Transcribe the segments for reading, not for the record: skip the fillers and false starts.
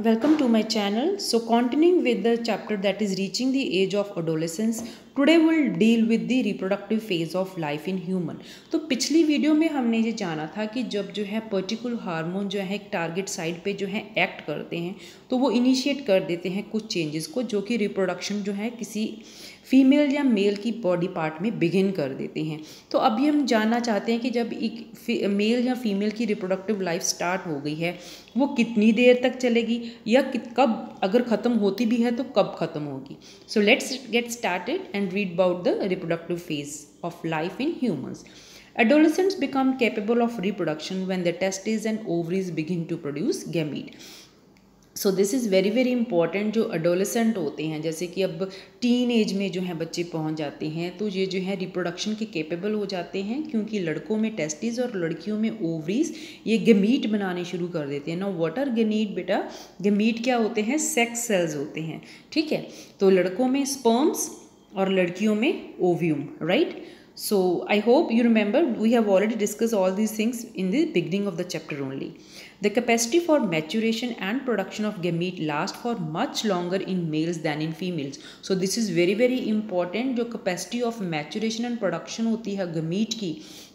welcome to my channel. So continuing with the chapter that is reaching the age of adolescence, today we'll deal with the reproductive phase of life in human. तो पिछली video में हमने ये जाना था कि जब जो है पर्टिकुलर हार्मोन जो है एक टारगेट साइट पे जो है एक्ट करते हैं तो वो इनिशिएट कर देते हैं कुछ चेंजेस को जो कि रिप्रोडक्शन जो है किसी फीमेल या मेल की बॉडी पार्ट में बिगिन कर देते हैं। तो अभी हम जानना चाहते हैं कि जब एक मेल या फीमेल की रिप्रोडक्टिव लाइफ स्टार्ट हो गई है वो कितनी देर तक चलेगी या कब अगर ख़त्म होती भी है तो कब ख़त्म होगी। So let's get started and read about the reproductive phase of life in humans. Adolescents become capable of reproduction when the testes and ovaries begin to produce gamete. So this is very very important. जो adolescent होते हैं जैसे कि अब teen age में जो है बच्चे पहुंच जाते हैं तो ये जो है रिप्रोडक्शन के कैपेबल हो जाते हैं क्योंकि लड़कों में टेस्टिस और लड़कियों में ओवरीज ये गमीट बनाने शुरू कर देते हैं। नाउ व्हाट आर गमीट बेटा? गमीट क्या होते हैं? सेक्स सेल्स होते हैं, ठीक है। तो लड़कों में स्पर्म्स और लड़कियों में ovum, right. So I hope you remember we have already discussed all these things in the beginning of the chapter only. The capacity for maturation and production of gamete lasts for much longer in males than in females. So this is very very important। जो capacity of maturation and production होती है gamete की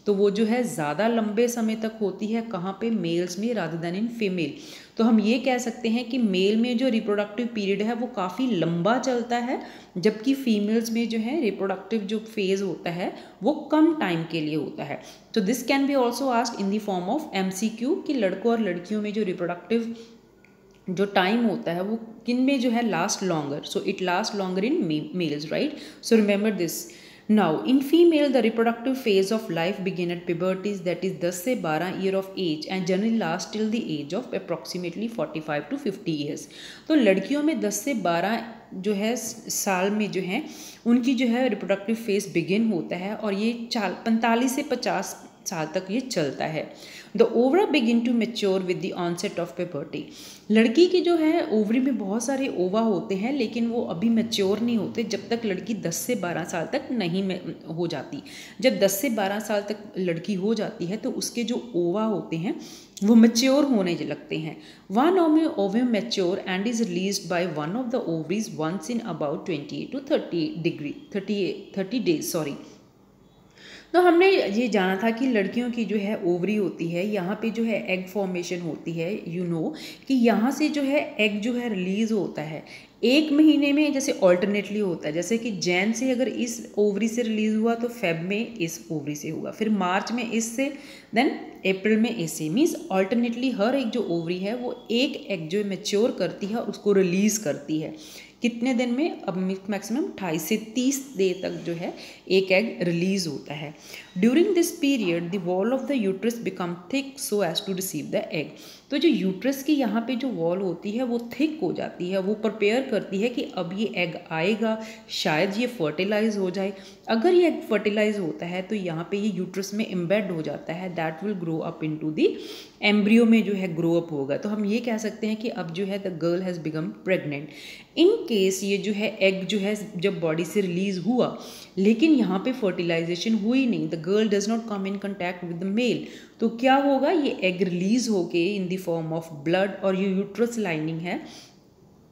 तो वो जो है ज़्यादा लंबे समय तक होती है कहाँ पे? मेल्स में रादर देन इन फीमेल। तो हम ये कह सकते हैं कि मेल में जो रिप्रोडक्टिव पीरियड है वो काफ़ी लंबा चलता है जबकि फीमेल्स में जो है रिप्रोडक्टिव जो फेज़ होता है वो कम टाइम के लिए होता है। तो this can be also asked in the form of MCQ कि लड़कों और लड़कियों में जो रिप्रोडक्टिव जो टाइम होता है वो किन में जो है last longer. So it last longer in males, right. So remember this. Now, in female, the reproductive phase of life begin at puberty, that is 10 से 12 year of age and generally last till the age of approximately 45 to 50 years. तो लड़कियों में 10 से 12 जो है साल में जो है उनकी जो है रिप्रोडक्टिव फेज बिगिन होता है और ये 45 से 50 साल तक ये चलता है। The ovary begin to mature with the onset of puberty। लड़की की जो है ओवरी में बहुत सारे ओवा होते हैं लेकिन वो अभी मेच्योर नहीं होते जब तक लड़की 10 से 12 साल तक नहीं हो जाती। जब 10 से 12 साल तक लड़की हो जाती है तो उसके जो ओवा होते हैं वो मेच्योर होने लगते हैं। One ovum mature and is released by one of the ovaries once in about 28 to 30 days sorry. तो हमने ये जाना था कि लड़कियों की जो है ओवरी होती है यहाँ पे जो है एग फॉर्मेशन होती है। यू नो कि यहाँ से जो है एग जो है रिलीज़ होता है एक महीने में, जैसे ऑल्टरनेटली होता है। जैसे कि जैन से अगर इस ओवरी से रिलीज़ हुआ तो फेब में इस ओवरी से होगा, फिर मार्च में इससे, देन अप्रैल में इससे। मीन्स ऑल्टरनेटली हर एक जो ओवरी है वो एक एग जो मैच्योर करती है उसको रिलीज़ करती है। कितने दिन में? अब मैक्सिमम 28 से 30 दिन तक जो है एक एग रिलीज होता है। During this period the wall of the uterus become thick so as to receive the egg. तो जो यूट्रस की यहाँ पे जो वॉल होती है वो थिक हो जाती है, वो प्रिपेयर करती है कि अब ये एग आएगा, शायद ये फर्टिलाइज हो जाए। अगर ये एग फर्टिलाइज होता है तो यहाँ पे ये यूट्रस में एम्बेड हो जाता है, that will grow up into the embryo में जो है ग्रो अप होगा। तो हम ये कह सकते हैं कि अब जो है the girl has become pregnant. In case ये जो है एग जो है जब बॉडी से रिलीज हुआ लेकिन यहाँ पे फर्टिलाइजेशन हुई नहीं, the girl does not come in contact with the male, तो क्या होगा? ये एग रिलीज होके in the form of blood और ये यूट्रस लाइनिंग है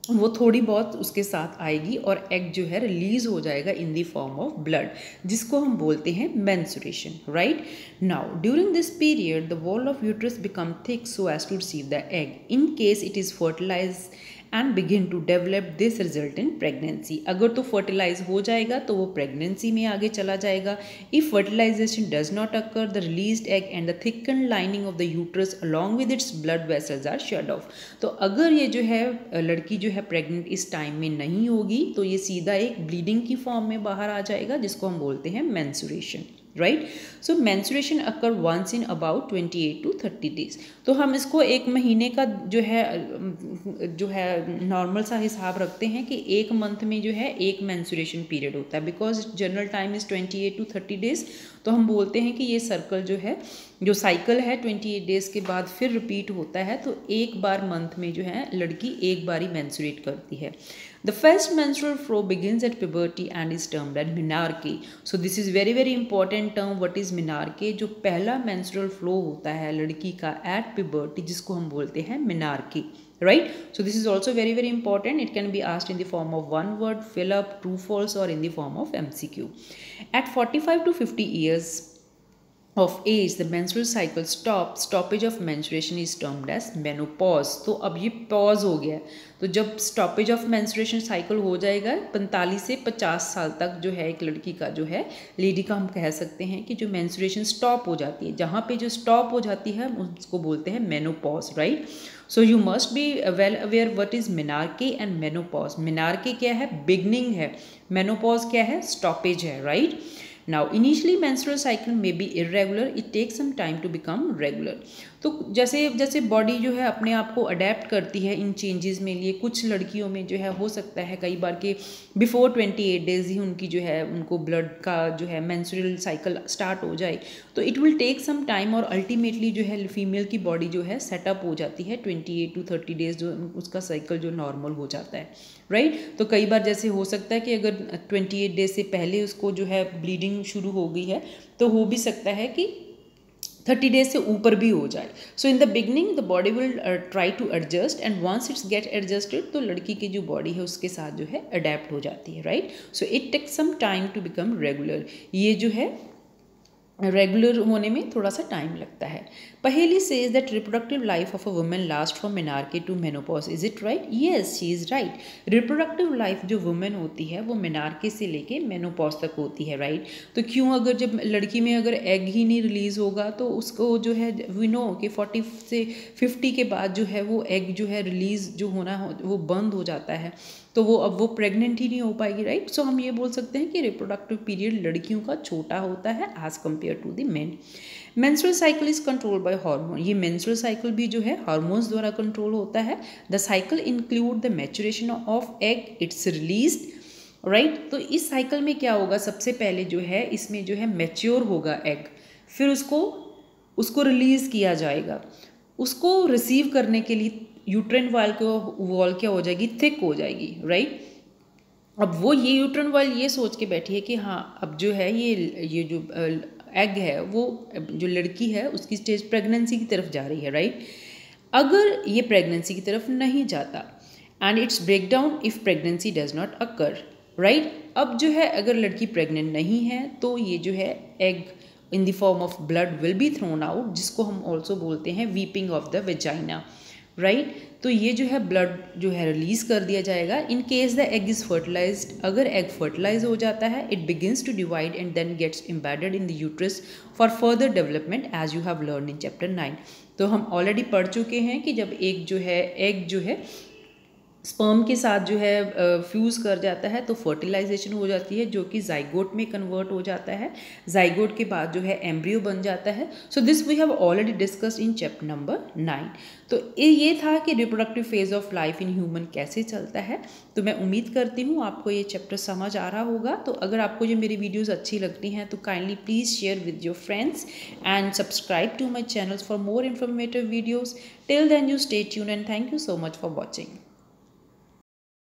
वो थोड़ी बहुत उसके साथ आएगी और एग जो है रिलीज हो जाएगा in the form of blood, जिसको हम बोलते हैं menstruation, right. Now during this period the wall of uterus become thick so as to receive the egg. In case it is fertilize and begin to develop this result in pregnancy. अगर तो fertilise हो जाएगा तो वो pregnancy में आगे चला जाएगा। If fertilization does not occur the released egg and the thicken lining of the uterus along with its blood vessels are shut off. तो अगर ये जो है लड़की जो है प्रेग्नेंट इस टाइम में नहीं होगी तो ये सीधा एक ब्लीडिंग की फॉर्म में बाहर आ जाएगा जिसको हम बोलते हैं menstruation, right. So menstruation occur once in about 28 to 30 days. तो हम इसको एक महीने का जो है नॉर्मल सा हिसाब रखते हैं कि एक मंथ में जो है एक मेंस्ट्रुएशन पीरियड होता है, because general time is 28 to 30 days. तो हम बोलते हैं कि ये सर्कल जो है जो साइकिल है 28 डेज के बाद फिर रिपीट होता है। तो एक बार मंथ में जो है लड़की एक बार ही मेंस्ट्रुएट करती है। The first menstrual flow begins at puberty and is termed as menarche. So this is very very important term. What is menarche? जो पहला menstrual flow होता है लड़की का at puberty जिसको हम बोलते हैं menarche, right? So this is also very very important. It can be asked in the form of one word, fill up, true false, or in the form of MCQ. At 45 to 50 years of age the menstrual cycle stoppage of menstruation is termed as menopause. तो अब ये pause हो गया, तो जब stoppage of menstruation cycle हो जाएगा 45 से 50 साल तक जो है एक लड़की का जो है, लेडी का हम कह सकते हैं कि जो मेंस्ट्रुएशन स्टॉप हो जाती है, जहाँ पे जो स्टॉप हो जाती है उसको बोलते हैं menopause, right? So you must be well aware what is menarche and menopause. Menarche क्या है? बिगनिंग है। मेनोपॉज क्या है? स्टॉपेज है, right? Now initially menstrual cycle may be irregular, it takes some time to become regular. तो जैसे जैसे body जो है अपने आप को अडेप्ट करती है इन चेंजेस में लिए, कुछ लड़कियों में जो है हो सकता है कई बार के बिफोर 28 डेज ही उनकी जो है उनको ब्लड का जो है मेंस्ट्रुअल साइकिल स्टार्ट हो जाए, तो it will take some time और अल्टीमेटली जो है फीमेल की बॉडी जो है सेटअप हो जाती है 28 to 30 डेज जो उसका साइकिल जो नॉर्मल हो जाता है, राइट? तो कई बार जैसे हो सकता है कि अगर 28 डेज से पहले उसको जो है ब्लीडिंग शुरू हो गई है, तो हो भी सकता है कि 30 डेज से ऊपर भी हो जाए. So in the beginning the body will try to adjust and once it's get adjusted तो लड़की की जो बॉडी है उसके साथ जो है अडेप्ट हो जाती है, right. So it takes some time to become regular. ये जो है रेगुलर होने में थोड़ा सा टाइम लगता है. Paheli says that reproductive life of a women last from menarche to menopause. Is it right? Yes, she is right. Reproductive life जो वुमेन होती है वो मेनार्की से लेके मेनोपॉज तक होती है, राइट. तो क्यों? अगर जब लड़की में अगर एग ही नहीं रिलीज़ होगा तो उसको जो है वी नो कि 40 से 50 के बाद जो है वो एग जो है रिलीज़ जो होना वो बंद हो जाता है, तो वो अब वो प्रेग्नेंट ही नहीं हो पाएगी, राइट. सो हम ये बोल सकते हैं कि रिप्रोडक्टिव पीरियड लड़कियों का छोटा होता है as compare to the men. Menstrual cycle is controlled by hormone. ये मेंस्ट्रुअल साइकिल भी जो है हार्मोन्स द्वारा कंट्रोल होता है. The cycle include the maturation of egg, its released, right. तो इस साइकिल में क्या होगा? सबसे पहले जो है इसमें जो है मैच्योर होगा एग, फिर उसको रिलीज़ किया जाएगा. उसको रिसीव करने के लिए यूट्राइन वॉल क्या हो जाएगी? थिक हो जाएगी, राइट. अब वो ये यूट्राइन वॉल ये सोच के बैठी है कि हाँ अब जो है ये जो एग है वो जो लड़की है उसकी स्टेज प्रेगनेंसी की तरफ जा रही है, राइट. अगर ये प्रेगनेंसी की तरफ नहीं जाता and its break down if pregnancy does not occur, right. अब जो है अगर लड़की प्रेग्नेंट नहीं है तो ये जो है egg in the form of blood will be thrown out, जिसको हम ऑल्सो बोलते हैं weeping of the vagina, right. तो ये जो है ब्लड जो है रिलीज कर दिया जाएगा. In case the egg is fertilized, अगर एग फर्टिलाइज हो जाता है it begins to divide and then gets embedded in the uterus for further development as you have learn in chapter 9. तो हम ऑलरेडी पढ़ चुके हैं कि जब एग जो है स्पर्म के साथ जो है फ्यूज़ कर जाता है तो फर्टिलाइजेशन हो जाती है जो कि जाइगोट में कन्वर्ट हो जाता है. जाइगोट के बाद जो है एम्ब्रियो बन जाता है. So this we have already discussed in chapter number 9. तो ये था कि reproductive phase of life in human कैसे चलता है. तो मैं उम्मीद करती हूँ आपको ये चैप्टर समझ आ रहा होगा. तो अगर आपको ये मेरी वीडियोज़ अच्छी लगती हैं तो kindly please share with your friends and subscribe to my channels for more informative videos. Till then you stay tuned and thank you so much for watching.